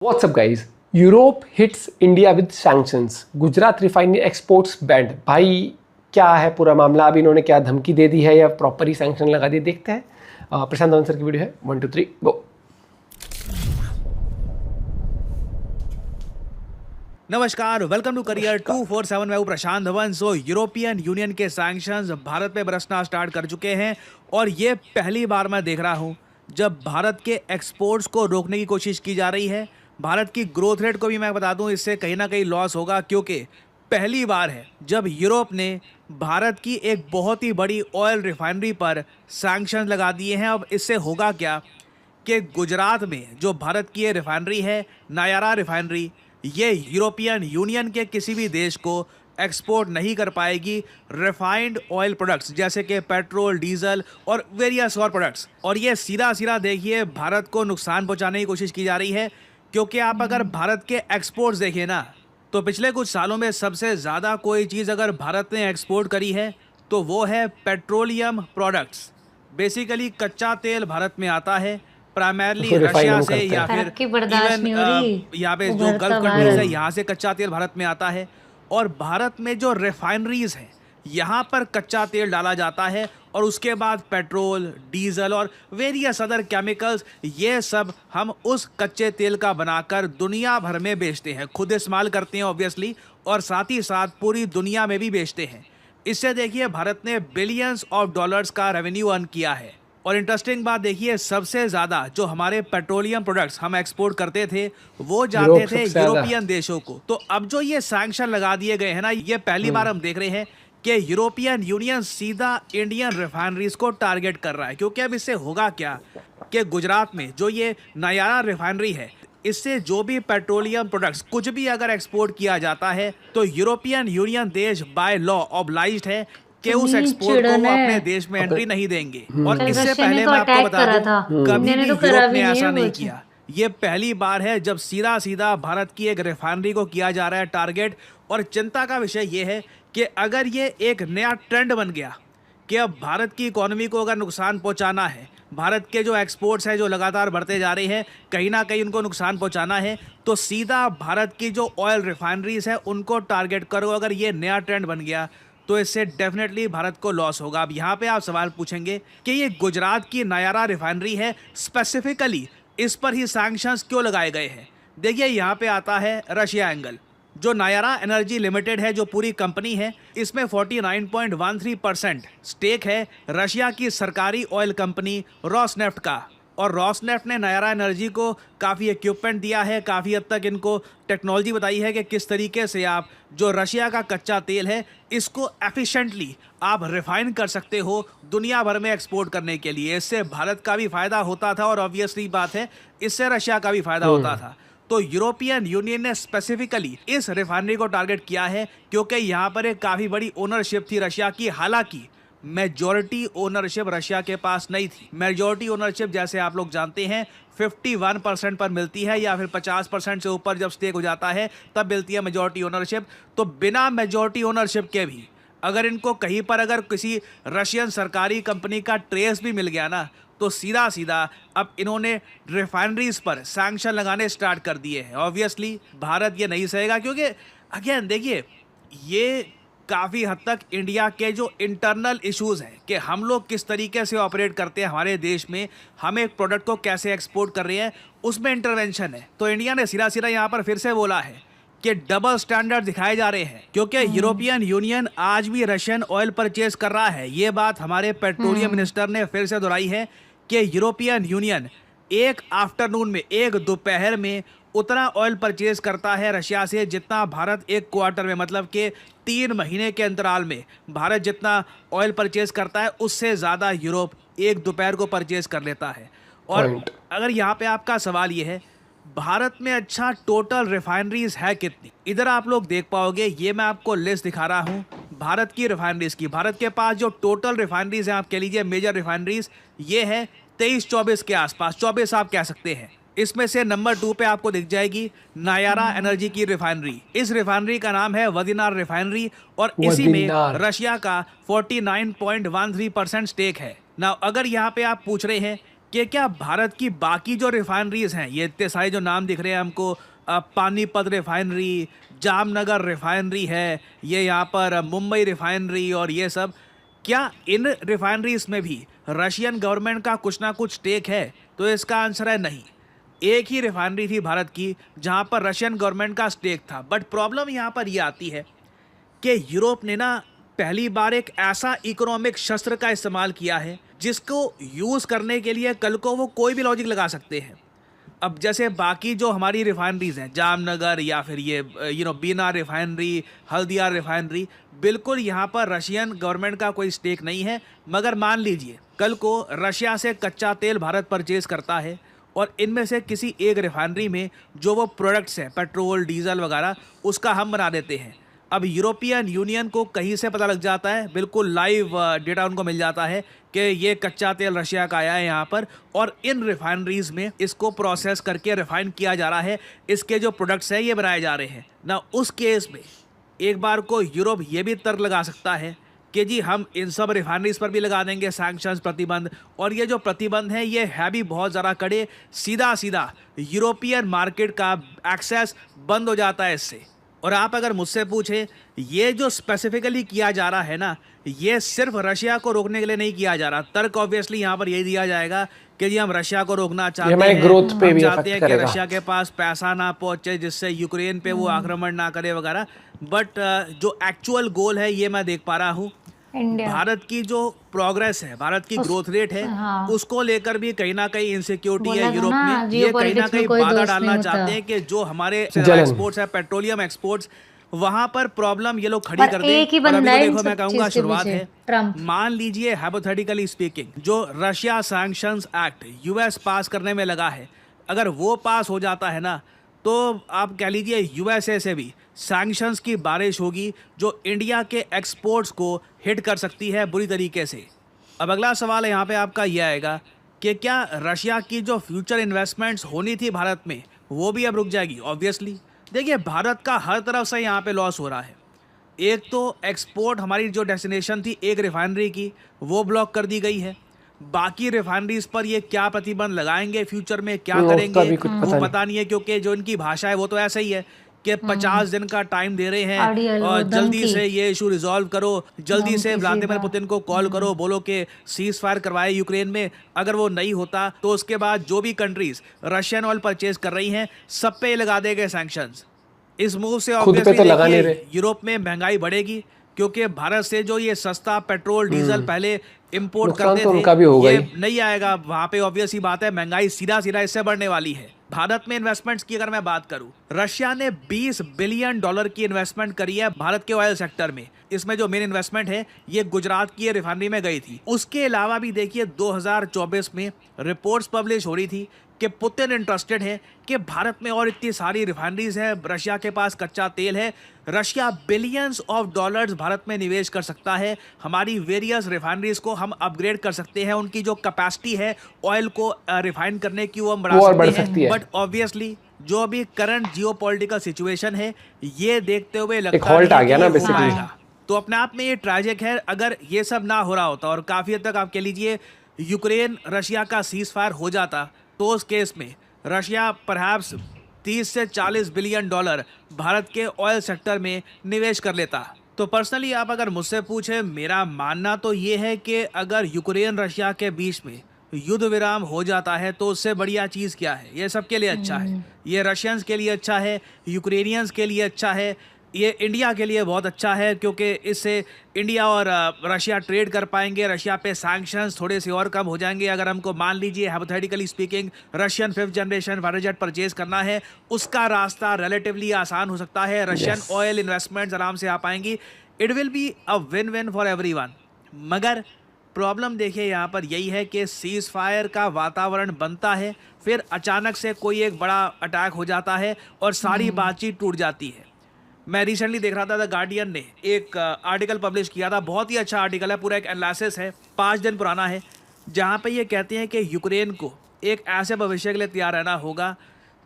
What's up guys? Europe hits India with sanctions. Gujarat refinery exports band. भाई क्या है पूरा मामला? अभी इन्होंने क्या धमकी दे दी है या प्रॉपर ही सैंक्शन लगा दिए? देखते हैं. प्रशांत धवन सर की वीडियो है. 1 2 3 गो. नमस्कार, वेलकम टू करियर 247. मैं हूं प्रशांत धवन. यूरोपियन यूनियन के सैंक्शंस भारत पे बरसना स्टार्ट कर चुके हैं और ये पहली बार मैं देख रहा हूं जब भारत के एक्सपोर्ट्स को रोकने की कोशिश की जा रही है. भारत की ग्रोथ रेट को भी मैं बता दूं, इससे कहीं ना कहीं लॉस होगा, क्योंकि पहली बार है जब यूरोप ने भारत की एक बहुत ही बड़ी ऑयल रिफाइनरी पर सैंक्शन लगा दिए हैं. अब इससे होगा क्या कि गुजरात में जो भारत की ये रिफाइनरी है, नायारा रिफाइनरी, ये यूरोपियन यूनियन के किसी भी देश को एक्सपोर्ट नहीं कर पाएगी रिफाइंड ऑयल प्रोडक्ट्स जैसे कि पेट्रोल, डीजल और वेरियस और प्रोडक्ट्स. और ये सीधा देखिए भारत को नुकसान पहुंचाने की कोशिश की जा रही है, क्योंकि आप अगर भारत के एक्सपोर्ट्स देखिए ना, तो पिछले कुछ सालों में सबसे ज़्यादा कोई चीज़ अगर भारत ने एक्सपोर्ट करी है तो वो है पेट्रोलियम प्रोडक्ट्स. बेसिकली कच्चा तेल भारत में आता है प्राइमरली रशिया से या फिर इवन यहाँ पे जो गल्फ कंट्रीज है, यहाँ से कच्चा तेल भारत में आता है. और भारत में जो रिफाइनरीज हैं, यहाँ पर कच्चा तेल डाला जाता है और उसके बाद पेट्रोल, डीजल और वेरियस अदर केमिकल्स, ये सब हम उस कच्चे तेल का बनाकर दुनिया भर में बेचते हैं. खुद इस्तेमाल करते हैं ऑब्वियसली, और साथ ही साथ पूरी दुनिया में भी बेचते हैं. इससे देखिए भारत ने बिलियंस ऑफ डॉलर्स का रेवेन्यू अर्न किया है. और इंटरेस्टिंग बात देखिए, सबसे ज़्यादा जो हमारे पेट्रोलियम प्रोडक्ट्स हम एक्सपोर्ट करते थे वो जाते थे यूरोपियन देशों को. तो अब जो ये सैंक्शन लगा दिए गए हैं ना, ये पहली बार हम देख रहे हैं कि यूरोपियन यूनियन सीधा इंडियन रिफाइनरीज को टारगेट कर रहा है. क्योंकि अब इससे होगा क्या कि गुजरात में जो ये नायारा रिफाइनरी है, इससे जो भी पेट्रोलियम प्रोडक्ट्स कुछ भी अगर एक्सपोर्ट किया जाता है तो यूरोपियन यूनियन देश बाय लॉ ऑब्लाइज्ड है कि उस एक्सपोर्ट को वो अपने देश में एंट्री नहीं देंगे. और इससे पहले मैं आपको बता दूं, कभी भी यूरोप ने ऐसा नहीं किया. ये पहली बार है जब सीधा भारत की एक रिफाइनरी को किया जा रहा है टारगेट. और चिंता का विषय ये है कि अगर ये एक नया ट्रेंड बन गया कि अब भारत की इकोनॉमी को अगर नुकसान पहुंचाना है, भारत के जो एक्सपोर्ट्स हैं जो लगातार बढ़ते जा रहे हैं, कहीं ना कहीं उनको नुकसान पहुंचाना है, तो सीधा भारत की जो ऑयल रिफाइनरीज है उनको टारगेट करो. अगर ये नया ट्रेंड बन गया तो इससे डेफिनेटली भारत को लॉस होगा. अब यहाँ पे आप सवाल पूछेंगे कि ये गुजरात की नायारा रिफाइनरी है, स्पेसिफिकली इस पर ही सैंक्शंस क्यों लगाए गए हैं? देखिए यहाँ पे आता है रशिया एंगल. जो नायारा एनर्जी लिमिटेड है, जो पूरी कंपनी है, इसमें 49.13% स्टेक है रशिया की सरकारी ऑयल कंपनी रॉसनेफ्ट का. और रॉसनेफ्ट ने नायारा एनर्जी को काफ़ी इक्विपमेंट दिया है, काफ़ी हद तक इनको टेक्नोलॉजी बताई है कि किस तरीके से आप जो रशिया का कच्चा तेल है इसको एफिशिएंटली आप रिफाइन कर सकते हो दुनिया भर में एक्सपोर्ट करने के लिए. इससे भारत का भी फ़ायदा होता था और ऑब्वियसली बात है इससे रशिया का भी फ़ायदा होता था. तो यूरोपियन यूनियन ने स्पेसिफिकली इस रिफाइनरी को टारगेट किया है क्योंकि यहाँ पर एक काफ़ी बड़ी ओनरशिप थी रशिया की. हालांकि मेजॉरिटी ओनरशिप रशिया के पास नहीं थी. मेजॉरिटी ओनरशिप जैसे आप लोग जानते हैं 51% पर मिलती है, या फिर 50% से ऊपर जब स्टेक हो जाता है तब मिलती है मेजॉरिटी ओनरशिप. तो बिना मेजॉरिटी ओनरशिप के भी अगर इनको कहीं पर अगर किसी रशियन सरकारी कंपनी का ट्रेस भी मिल गया ना, तो सीधा अब इन्होंने रिफाइनरीज पर सैंक्शन लगाने स्टार्ट कर दिए हैं. ऑब्वियसली भारत ये नहीं सहेगा, क्योंकि अगेन देखिए ये काफ़ी हद तक इंडिया के जो इंटरनल इश्यूज़ हैं कि हम लोग किस तरीके से ऑपरेट करते हैं हमारे देश में, हम एक प्रोडक्ट को कैसे एक्सपोर्ट कर रहे हैं, उसमें इंटरवेंशन है. तो इंडिया ने सीधा यहाँ पर फिर से बोला है कि डबल स्टैंडर्ड दिखाए जा रहे हैं, क्योंकि यूरोपियन यूनियन आज भी रशियन ऑयल परचेज कर रहा है. ये बात हमारे पेट्रोलियम मिनिस्टर ने फिर से दोहराई है कि यूरोपियन यूनियन एक आफ्टरनून में, एक दोपहर में उतना ऑयल परचेज करता है रशिया से जितना भारत एक क्वार्टर में, मतलब कि 3 महीने के अंतराल में भारत जितना ऑयल परचेज करता है उससे ज़्यादा यूरोप एक दोपहर को परचेज कर लेता है. और अगर यहाँ पे आपका सवाल ये है भारत में अच्छा टोटल रिफाइनरीज है कितनी, इधर आप लोग देख पाओगे, ये मैं आपको लिस्ट दिखा रहा हूँ भारत की रिफाइनरीज की. भारत के पास जो टोटल रिफाइनरीज हैं, आप कह लीजिए मेजर रिफाइनरीज, ये है 23-24 के आसपास, 24 आप कह सकते हैं. इसमें से नंबर 2 पे आपको दिख जाएगी नायारा एनर्जी की रिफाइनरी. इस रिफाइनरी का नाम है वदिनार रिफाइनरी और इसी में रशिया का 49.13% स्टेक है. ना अगर यहाँ पे आप पूछ रहे हैं कि क्या भारत की बाकी जो रिफाइनरीज हैं, ये इतने सारे जो नाम दिख रहे हैं हमको, पानीपत रिफाइनरी, जामनगर रिफाइनरी है, ये यहाँ पर मुंबई रिफाइनरी और ये सब, क्या इन रिफाइनरीज में भी रशियन गवर्नमेंट का कुछ ना कुछ स्टेक है? तो इसका आंसर है नहीं। एक ही रिफाइनरी थी भारत की जहाँ पर रशियन गवर्नमेंट का स्टेक था। बट प्रॉब्लम यहाँ पर ये आती है कि यूरोप ने ना पहली बार एक ऐसा इकोनॉमिक शस्त्र का इस्तेमाल किया है जिसको यूज़ करने के लिए कल को वो कोई भी लॉजिक लगा सकते हैं। अब जैसे बाकी जो हमारी रिफाइनरीज हैं, जामनगर या फिर ये बीना रिफाइनरी, हल्दिया रिफाइनरी, बिल्कुल यहाँ पर रशियन गवर्नमेंट का कोई स्टेक नहीं है। मगर मान लीजिए कल को रशिया से कच्चा तेल भारत परचेज करता है और इनमें से किसी एक रिफाइनरी में जो वो प्रोडक्ट्स हैं, पेट्रोल, डीजल वगैरह, उसका हम बना देते हैं। अब यूरोपियन यूनियन को कहीं से पता लग जाता है, बिल्कुल लाइव डेटा उनको मिल जाता है कि ये कच्चा तेल रशिया का आया है यहाँ पर और इन रिफाइनरीज में इसको प्रोसेस करके रिफाइन किया जा रहा है, इसके जो प्रोडक्ट्स हैं ये बनाए जा रहे हैं ना। उस केस में एक बार को यूरोप ये भी तर्क लगा सकता है कि जी हम इन सब रिफाइनरीज पर भी लगा देंगे सैंक्शंस, प्रतिबंध, और ये जो प्रतिबंध है ये है भी बहुत ज़्यादा कड़े। सीधा सीधा यूरोपियन मार्केट का एक्सेस बंद हो जाता है इससे। और आप अगर मुझसे पूछें, ये जो स्पेसिफिकली किया जा रहा है ना, ये सिर्फ रशिया को रोकने के लिए नहीं किया जा रहा। तर्क ऑब्वियसली यहाँ पर यही दिया जाएगा कि जी हम रशिया को रोकना चाहते हैं, ग्रोथ पे हम भी चाहते हैं इफेक्ट कि करेगा। रशिया के पास पैसा ना पहुंचे जिससे यूक्रेन पे वो आक्रमण ना करे वगैरह। बट जो एक्चुअल गोल है ये मैं देख पा रहा हूँ, इंडिया भारत की जो प्रोग्रेस है, भारत की ग्रोथ रेट है, हाँ। उसको लेकर भी कहीं ना कहीं इनसिक्योरिटी बोला है था यूरोप ना, में। ये कहीं ना geopolitics में कहीं कोई बाधा दोस्त डालना नहीं होता। चाहते हैं कि जो हमारे जलन। एक्सपोर्ट्स है, पेट्रोलियम एक्सपोर्ट्स, वहां पर प्रॉब्लम ये लोग खड़ी पर कर एक ही दें। और अभी बंदा तो है इन देखो, मैं सब कहूंगा चीज के शुरुआत पीछे, है। ट्रम्प। मान लीजिए हाइपोथेटिकली स्पीकिंग, जो रशिया सैंक्शंस एक्ट यूएस पास करने में लगा है, अगर वो पास हो जाता है ना, तो आप कह लीजिए यूएसए से भी सैंक्शंस की बारिश होगी जो इंडिया के एक्सपोर्ट्स को हिट कर सकती है बुरी तरीके से। अब अगला सवाल है यहाँ पे आपका ये आएगा कि क्या रशिया की जो फ्यूचर इन्वेस्टमेंट्स होनी थी भारत में, वो भी अब रुक जाएगी? ऑब्वियसली देखिए, भारत का हर तरफ से यहाँ पे लॉस हो रहा है। एक तो एक्सपोर्ट, हमारी जो डेस्टिनेशन थी एक रिफाइनरी की, वो ब्लॉक कर दी गई है। बाकी रिफाइनरीज पर ये क्या प्रतिबंध लगाएंगे फ्यूचर में, क्या उसका करेंगे, भी कुछ वो पता नहीं है। क्योंकि जो इनकी भाषा है वो तो ऐसा ही है कि 50 दिन का टाइम दे रहे अड़ियल, हैं वो और जल्दी धमकी। से ये इशू रिजॉल्व करो, जल्दी से धमकी व्लादिमीर सीधा। पुतिन को कॉल करो, बोलो कि सीज फायर करवाए यूक्रेन में। अगर वो नहीं होता तो उसके बाद जो भी कंट्रीज रशियन ऑयल परचेज कर रही हैं सब पे लगा देंगे सैंक्शंस। इस मूव से खुद पे ऑब्वियसली तो लगा नहीं रहे। यूरोप में महंगाई बढ़ेगी, क्योंकि भारत से जो ये सस्ता पेट्रोल डीजल पहले इंपोर्ट नुकसान करते तो थे, उनका भी होगा ये ही। नहीं आएगा वहां पे। ऑब्वियस ही बात है, महंगाई सीधा सीधा इससे बढ़ने वाली है। भारत में इन्वेस्टमेंट्स की अगर मैं बात करूं, रशिया ने $20 बिलियन की इन्वेस्टमेंट करी है भारत के ऑयल सेक्टर में। इसमें जो मेन इन्वेस्टमेंट है ये गुजरात की रिफाइनरी में गई थी। उसके अलावा भी देखिए 2024 में रिपोर्ट्स पब्लिश हो रही थी कि पुतिन इंटरेस्टेड है कि भारत में और इतनी सारी रिफाइनरीज हैं, रशिया के पास कच्चा तेल है, Russia billions of dollars Bharat में निवेश कर सकता है, हमारी वेरियस रिफाइनरीज को हम अपग्रेड कर सकते हैं, उनकी जो कैपेसिटी है ऑयल को रिफाइन करने की वो हम वो और बढ़ा बढ़ सकते सकती हैं। है। बट ऑब्वियसली जो अभी करंट जियोपॉलिटिकल सिचुएशन है, ये देखते हुए लगता halt नहीं आ गया कि ना ये हो basically। पाएगा। तो अपने आप में ये ट्रैजिक है। अगर ये सब ना हो रहा होता और काफ़ी हद तक आप कह लीजिए यूक्रेन रशिया का सीज फायर हो जाता, तो उस केस में रशिया परहैप्स 30 से 40 बिलियन डॉलर भारत के ऑयल सेक्टर में निवेश कर लेता। तो पर्सनली आप अगर मुझसे पूछे, मेरा मानना तो ये है कि अगर यूक्रेन रशिया के बीच में युद्ध विराम हो जाता है तो उससे बढ़िया चीज़ क्या है। ये सबके लिए अच्छा है, ये रशियंस के लिए अच्छा है, यूक्रेनियंस के लिए अच्छा है, ये इंडिया के लिए बहुत अच्छा है, क्योंकि इससे इंडिया और रशिया ट्रेड कर पाएंगे। रशिया पे सैंक्शंस थोड़े से और कम हो जाएंगे। अगर हमको मान लीजिए hypothetically speaking Russian 5th generation fighter jet purchase करना है, उसका रास्ता रिलेटिवली आसान हो सकता है। रशियन ऑयल इन्वेस्टमेंट्स आराम से आ पाएंगी। It will be a win win for everyone. मगर प्रॉब्लम देखिए यहाँ पर यही है कि सीज फायर का वातावरण बनता है, फिर अचानक से कोई एक बड़ा अटैक हो जाता है और सारी बातचीत टूट जाती है। मैं रिसेंटली देख रहा था, द गार्डियन ने एक आर्टिकल पब्लिश किया था, बहुत ही अच्छा आर्टिकल है, पूरा एक एनालिसिस है, 5 दिन पुराना है, जहाँ पे ये कहते हैं कि यूक्रेन को एक ऐसे भविष्य के लिए तैयार रहना होगा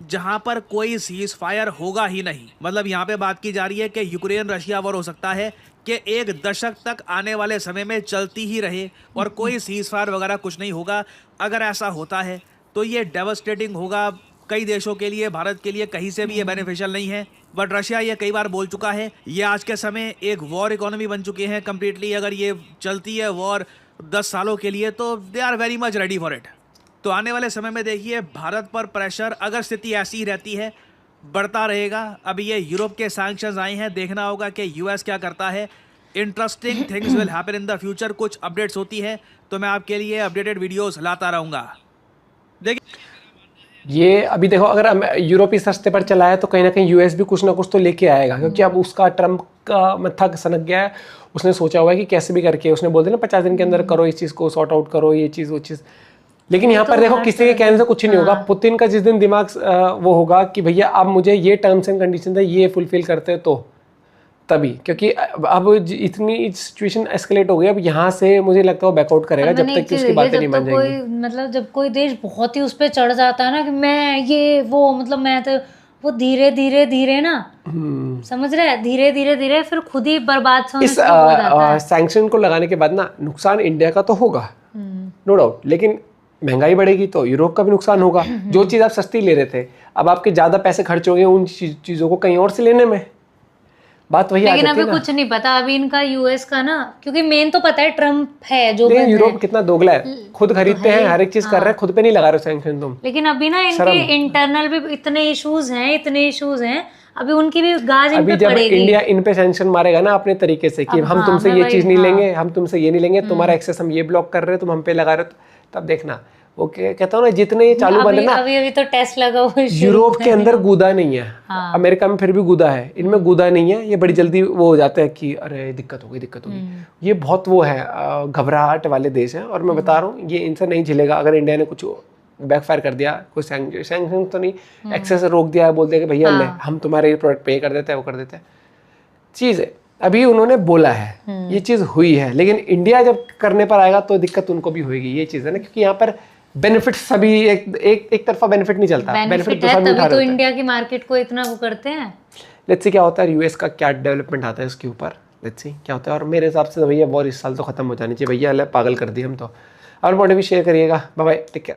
जहां पर कोई सीज फायर होगा ही नहीं। मतलब यहाँ पे बात की जा रही है कि यूक्रेन रशिया वॉर हो सकता है कि 1 दशक तक आने वाले समय में चलती ही रहे और कोई सीज फायर वगैरह कुछ नहीं होगा। अगर ऐसा होता है तो ये डेवस्टेटिंग होगा कई देशों के लिए, भारत के लिए कहीं से भी ये बेनिफिशियल नहीं है। बट रशिया ये कई बार बोल चुका है, ये आज के समय एक वॉर इकोनॉमी बन चुकी है कम्प्लीटली। अगर ये चलती है वॉर 10 सालों के लिए तो they are very much ready for it. तो आने वाले समय में देखिए भारत पर प्रेशर, अगर स्थिति ऐसी ही रहती है, बढ़ता रहेगा। अभी ये यूरोप के सैंक्शंस आए हैं, देखना होगा कि यूएस क्या करता है। Interesting things will happen in the future. कुछ अपडेट्स होती है तो मैं आपके लिए अपडेटेड वीडियोस लाता रहूँगा। देखिए ये अभी देखो, अगर यूरोप इस रास्ते पर चला है तो कहीं ना कहीं यूएस भी कुछ ना कुछ तो लेके आएगा, क्योंकि अब उसका ट्रम्प का मत्था सनक गया है। उसने सोचा हुआ है कि कैसे भी करके, उसने बोल दिया ना 50 दिन के अंदर करो इस चीज़ को, सॉर्ट आउट करो ये चीज़ वो चीज़। लेकिन यहाँ पर देखो किसी के कहने से कुछ नहीं होगा। पुतिन का जिस दिन दिमाग वो होगा कि भैया अब मुझे ये टर्म्स एंड कंडीशन है ये फुलफिल करते हैं तो तभी, क्योंकि अब इतनी सिचुएशन एस्केलेट हो गई, अब यहाँ से मुझे लगता है वो बैकआउट करेगा जब तक कि उसकी बातें नहीं मान जाएंगी। मतलब जब कोई देश बहुत ही उस पर चढ़ जाता है ना कि मैं ये वो, मतलब मैं तो वो धीरे धीरे धीरे ना, समझ रहे हैं, धीरे धीरे धीरे फिर खुद ही बर्बाद होने इस शुरू हो जाता है। सैंक्शन को लगाने के बाद ना नुकसान इंडिया का तो होगा नो डाउट, लेकिन महंगाई बढ़ेगी तो यूरोप का भी नुकसान होगा। जो चीज़ आप सस्ती ले रहे थे, अब आपके ज़्यादा पैसे खर्च हो गए उन चीज़ों को कहीं और से लेने में। बात वही आ लेकिन जाती है अभी ना। कुछ नहीं पता अभी इनका यूएस का ना, क्योंकि मेन तो पता है ट्रम्प है जो लेकिन यूरोप कितना दोगला है, खुद खरीदते हैं, हर एक चीज कर रहे हैं, खुद पे नहीं लगा रहे सैंक्शन तुम। लेकिन अभी ना इनके इंटरनल भी इतने इश्यूज हैं, अभी उनकी भी गाज इन अभी पे जब पड़ेगी। इंडिया इन पे सैंक्शन मारेगा ना अपने तरीके से कि हम तुमसे ये चीज नहीं लेंगे, हम तुमसे ये नहीं लेंगे, तुम्हारा एक्सेस हम ये ब्लॉक कर रहे हो, तुम हम पे लगा रहे हो, तब देखना वो कहता हूँ ना, जितने ये चालू बन रहे ना, अभी तो टेस्ट लगा हुआ है। यूरोप के अंदर गूदा नहीं है, अमेरिका में फिर भी गूदा है, इनमें गूदा नहीं है। ये बड़ी जल्दी वो हो जाते हैं कि अरे दिक्कत होगी। ये बहुत वो है, घबराहट वाले देश हैं, और मैं बता रहा हूँ ये इनसे नहीं झेलेगा। अगर इंडिया ने कुछ बैकफायर कर दिया, कोई सैंक्शन तो नहीं, एक्सेस रोक दिया, बोल दिया कि भैया ले हम तुम्हारे ये प्रोडक्ट पे कर देते हैं, वो कर देते हैं, चीज़ है। अभी उन्होंने बोला है, ये चीज़ हुई है, लेकिन इंडिया जब करने पर आएगा तो दिक्कत उनको भी होगी। ये चीज़ है ना, क्योंकि यहाँ पर बेनिफिट सभी एक तरफा बेनिफिट नहीं चलता, बेनिफिट तो सभी उठा रहे तो इंडिया की मार्केट को इतना वो करते हैं। लेट्स सी क्या होता है, यूएस का क्या डेवलपमेंट आता है इसके ऊपर, लेट्स सी क्या होता है। और मेरे हिसाब से तो भैया वॉर इस साल तो खत्म हो जानी चाहिए भैया, अल्लाह पागल कर दी हम तो। और पॉइंट भी शेयर करिएगा। Bye bye, take care.